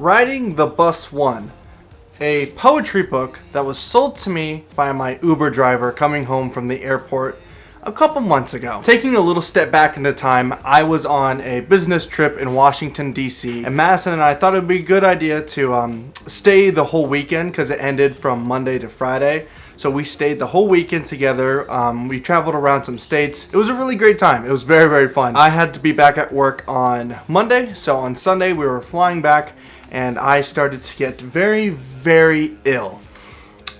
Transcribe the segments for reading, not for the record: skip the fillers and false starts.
Riding the Bus 1, a poetry book that was sold to me by my Uber driver coming home from the airport a couple months ago. Taking a little step back into time, I was on a business trip in Washington, D.C. and Madison and I thought it would be a good idea to stay the whole weekend because it ended from Monday to Friday. So we stayed the whole weekend together. We traveled around some states. It was a really great time. It was very, very fun. I had to be back at work on Monday, so on Sunday we were flying back and I started to get very, very ill.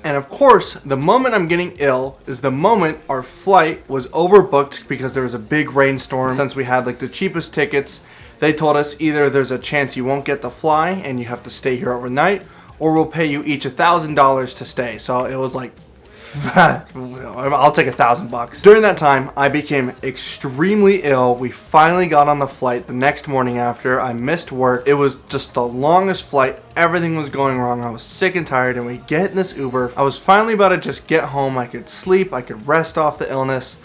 And of course, the moment I'm getting ill is the moment our flight was overbooked because there was a big rainstorm. Since we had like the cheapest tickets, they told us either there's a chance you won't get to fly and you have to stay here overnight, or we'll pay you each $1,000 to stay. So it was like, I'll take $1,000. During that time, I became extremely ill. We finally got on the flight the next morning after. I missed work. It was just the longest flight. Everything was going wrong. I was sick and tired, and we get in this Uber. I was finally about to just get home. I could sleep. I could rest off the illness.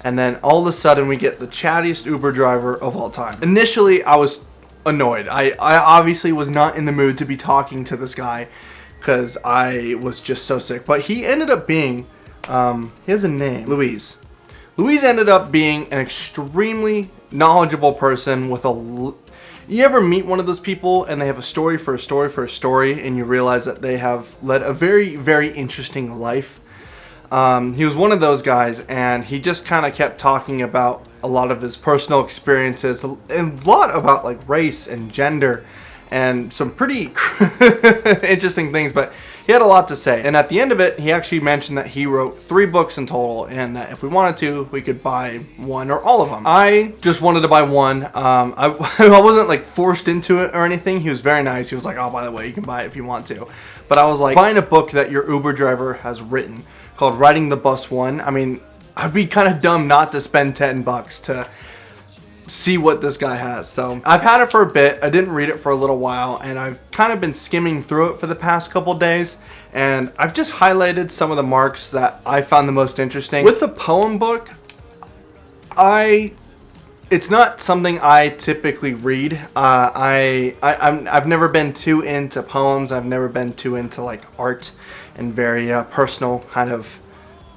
And then all of a sudden, we get the chattiest Uber driver of all time. Initially, I was annoyed. I obviously was not in the mood to be talking to this guy because I was just so sick. But he ended up being, he has a name, Louise. Louise ended up being an extremely knowledgeable person with you ever meet one of those people and they have a story for a story for a story and you realize that they have led a very, very interesting life? He was one of those guys, and he just kind of kept talking about a lot of his personal experiences and a lot about like race and gender and some pretty interesting things, but he had a lot to say. And at the end of it, he actually mentioned that he wrote 3 books in total, and that if we wanted to, we could buy one or all of them. I just wanted to buy one. I wasn't like forced into it or anything. He was very nice. He was like, oh, by the way, you can buy it if you want to. But I was like, buying a book that your Uber driver has written called Riding the Bus 1. I mean, I'd be kind of dumb not to spend $10 to see what this guy has. So I've had it for a bit. I didn't read it for a little while, and I've kind of been skimming through it for the past couple days, and I've just highlighted some of the marks that I found the most interesting. With the poem book, it's not something I typically read. I've never been too into poems. I've never been too into like art and very personal kind of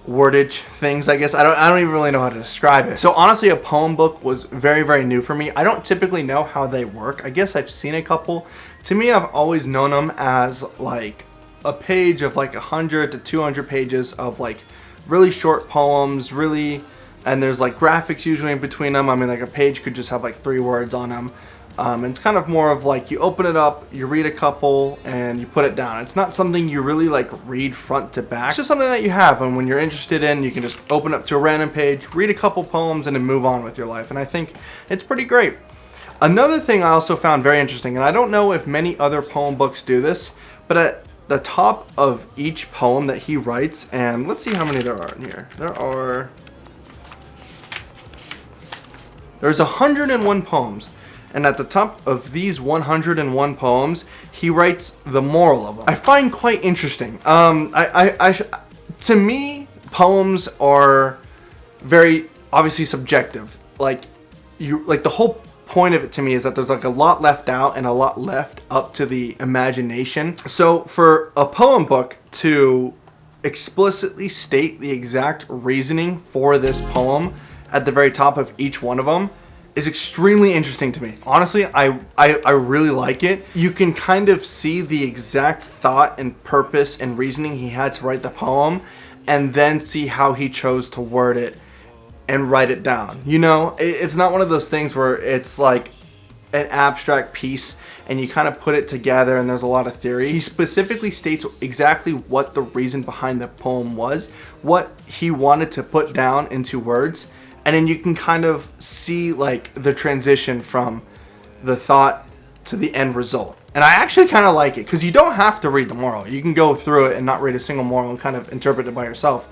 wordage things, I guess. I don't even really know how to describe it. So honestly, a poem book was very, very new for me. I don't typically know how they work. I guess I've seen a couple. To me, I've always known them as like a page of like 100 to 200 pages of like really short poems, and there's like graphics usually in between them. I mean, like a page could just have like 3 words on them. And it's kind of more of like you open it up, you read a couple, and you put it down. It's not something you really like read front to back. It's just something that you have, and when you're interested in, you can just open up to a random page, read a couple poems, and then move on with your life. And I think it's pretty great. Another thing I also found very interesting, and I don't know if many other poem books do this, but at the top of each poem that he writes, and let's see how many there are in here. There's 101 poems. And at the top of these 101 poems, he writes the moral of them. I find quite interesting. To me, poems are very obviously subjective. Like the whole point of it to me is that there's like a lot left out and a lot left up to the imagination. So for a poem book to explicitly state the exact reasoning for this poem at the very top of each one of them is extremely interesting to me. Honestly, I really like it. You can kind of see the exact thought and purpose and reasoning he had to write the poem, and then see how he chose to word it and write it down. You know, it's not one of those things where it's like an abstract piece and you kind of put it together and there's a lot of theory. He specifically states exactly what the reason behind the poem was, what he wanted to put down into words. And then you can kind of see like the transition from the thought to the end result. And I actually kind of like it because you don't have to read the moral. You can go through it and not read a single moral and kind of interpret it by yourself.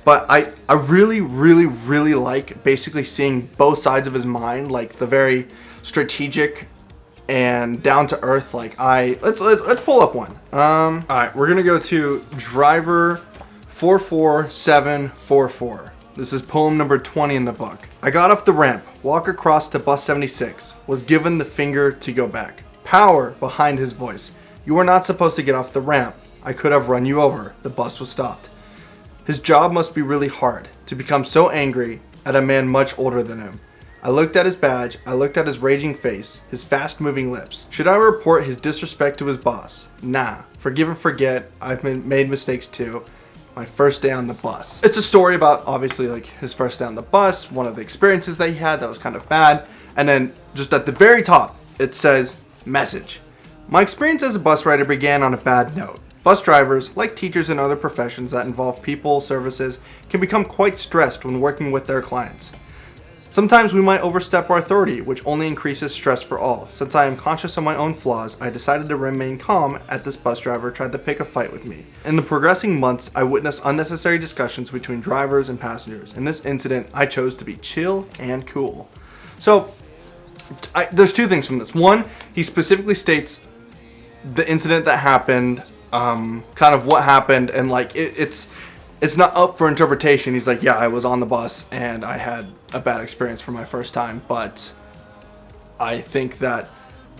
But I really, really, really like basically seeing both sides of his mind, like the very strategic and down to earth. Like let's pull up one. All right, we're gonna go to driver 44744. This is poem number 20 in the book. I got off the ramp, walked across to bus 76, was given the finger to go back. power behind his voice. You are not supposed to get off the ramp. I could have run you over. The bus was stopped. His job must be really hard to become so angry at a man much older than him. I looked at his badge. I looked at his raging face, his fast-moving lips. Should I report his disrespect to his boss? Nah. Forgive and forget. I've made mistakes too. My first day on the bus. It's a story about, obviously, like his first day on the bus, one of the experiences that he had that was kind of bad. And then just at the very top, it says, message. My experience as a bus rider began on a bad note. Bus drivers, like teachers and other professions that involve people, services, can become quite stressed when working with their clients. Sometimes we might overstep our authority, which only increases stress for all. Since I am conscious of my own flaws, I decided to remain calm as this bus driver tried to pick a fight with me. In the progressing months, I witnessed unnecessary discussions between drivers and passengers. In this incident, I chose to be chill and cool. So, there's two things from this. One, he specifically states the incident that happened, kind of what happened, and like it's not up for interpretation. He's like, yeah, I was on the bus and I had a bad experience for my first time, but I think that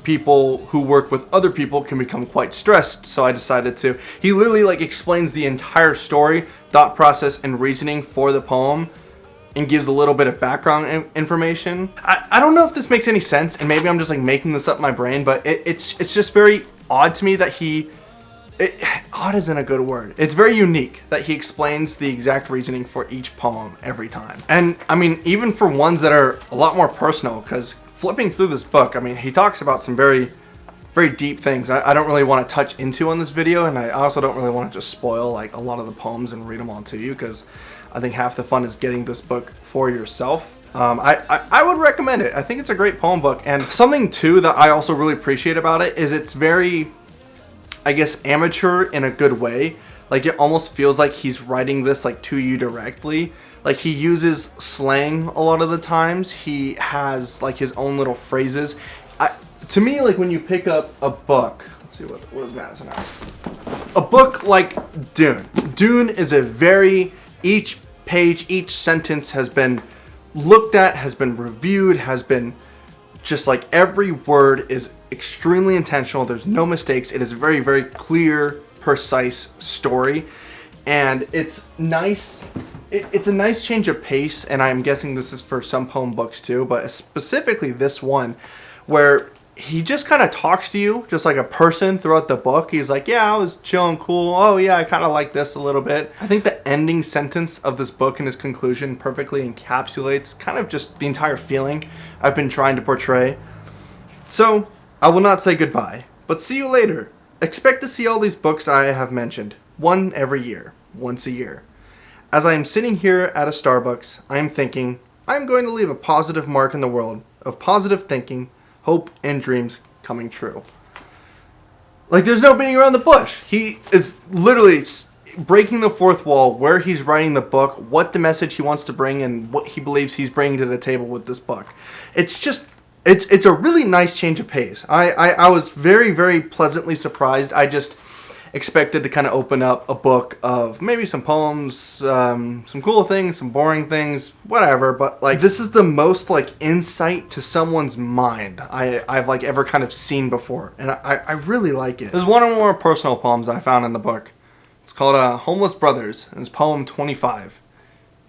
people who work with other people can become quite stressed, so I decided to. He literally like explains the entire story, thought process, and reasoning for the poem, and gives a little bit of background information. I don't know if this makes any sense, and maybe I'm just like making this up in my brain, but it's just very odd to me that odd isn't a good word. It's very unique that he explains the exact reasoning for each poem every time. And I mean, even for ones that are a lot more personal, because flipping through this book, I mean, he talks about some very, very deep things I don't really want to touch into on this video, and I also don't really want to just spoil like a lot of the poems and read them all to you, because I think half the fun is getting this book for yourself. I would recommend it. I think it's a great poem book, and something too that I also really appreciate about it is it's very, I guess, amateur in a good way. Like it almost feels like he's writing this like to you directly. Like he uses slang a lot of the times. He has like his own little phrases. To me, like when you pick up a book, let's see what is Madison at? A book like Dune. Dune is a very, each page, each sentence has been looked at, has been reviewed, has been just like every word is extremely intentional. There's no mistakes. It is a very, very clear, precise story, and it's nice. It's a nice change of pace, and I'm guessing this is for some poem books too, but specifically this one, where he just kind of talks to you just like a person throughout the book. He's like, yeah, I was chilling, cool. Oh yeah, I kind of like this a little bit. I think the ending sentence of this book and his conclusion perfectly encapsulates kind of just the entire feeling I've been trying to portray. So I will not say goodbye, but see you later. Expect to see all these books I have mentioned, one every year, once a year. As I am sitting here at a Starbucks, I am thinking, I am going to leave a positive mark in the world of positive thinking, hope, and dreams coming true. Like, there's no beating around the bush. He is literally breaking the fourth wall where he's writing the book, what the message he wants to bring, and what he believes he's bringing to the table with this book. It's just, it's a really nice change of pace. I was very, very pleasantly surprised. I just expected to kind of open up a book of maybe some poems, some cool things, some boring things, whatever, but like this is the most like insight to someone's mind I've like ever kind of seen before, and I really like it. There's one of the more personal poems I found in the book. It's called Homeless Brothers, and it's poem 25.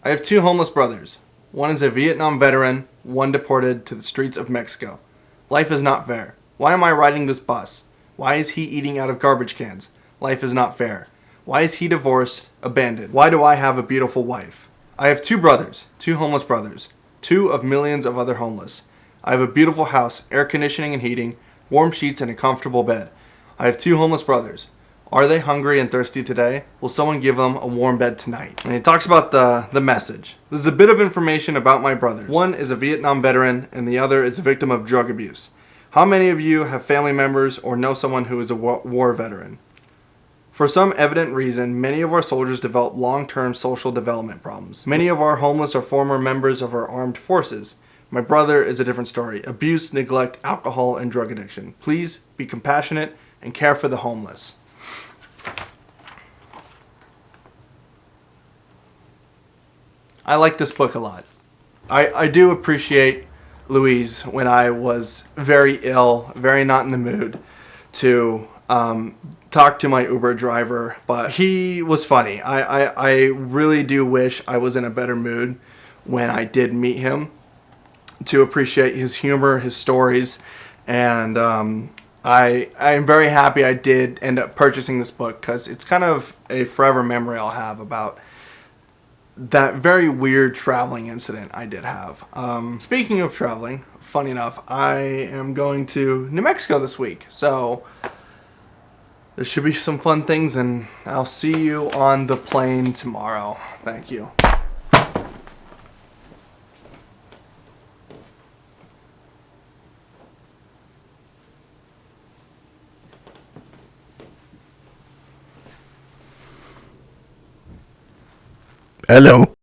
I have two homeless brothers. One is a Vietnam veteran, one deported to the streets of Mexico. Life is not fair. Why am I riding this bus? Why is he eating out of garbage cans? Life is not fair. Why is he divorced, abandoned? Why do I have a beautiful wife? I have two brothers, two homeless brothers, two of millions of other homeless. I have a beautiful house, air conditioning and heating, warm sheets and a comfortable bed. I have two homeless brothers. Are they hungry and thirsty today? Will someone give them a warm bed tonight? And he talks about the message. This is a bit of information about my brothers. One is a Vietnam veteran and the other is a victim of drug abuse. How many of you have family members or know someone who is a war veteran? For some evident reason, many of our soldiers develop long-term social development problems. Many of our homeless are former members of our armed forces. My brother is a different story. Abuse, neglect, alcohol, and drug addiction. Please be compassionate and care for the homeless. I like this book a lot. I do appreciate Louise when I was very ill, very not in the mood to talk to my Uber driver, but he was funny. I really do wish I was in a better mood when I did meet him to appreciate his humor, his stories, and I am very happy I did end up purchasing this book because it's kind of a forever memory I'll have about that very weird traveling incident I did have. Speaking of traveling, funny enough, I am going to New Mexico this week, so there should be some fun things, and I'll see you on the plane tomorrow. Thank you. Hello.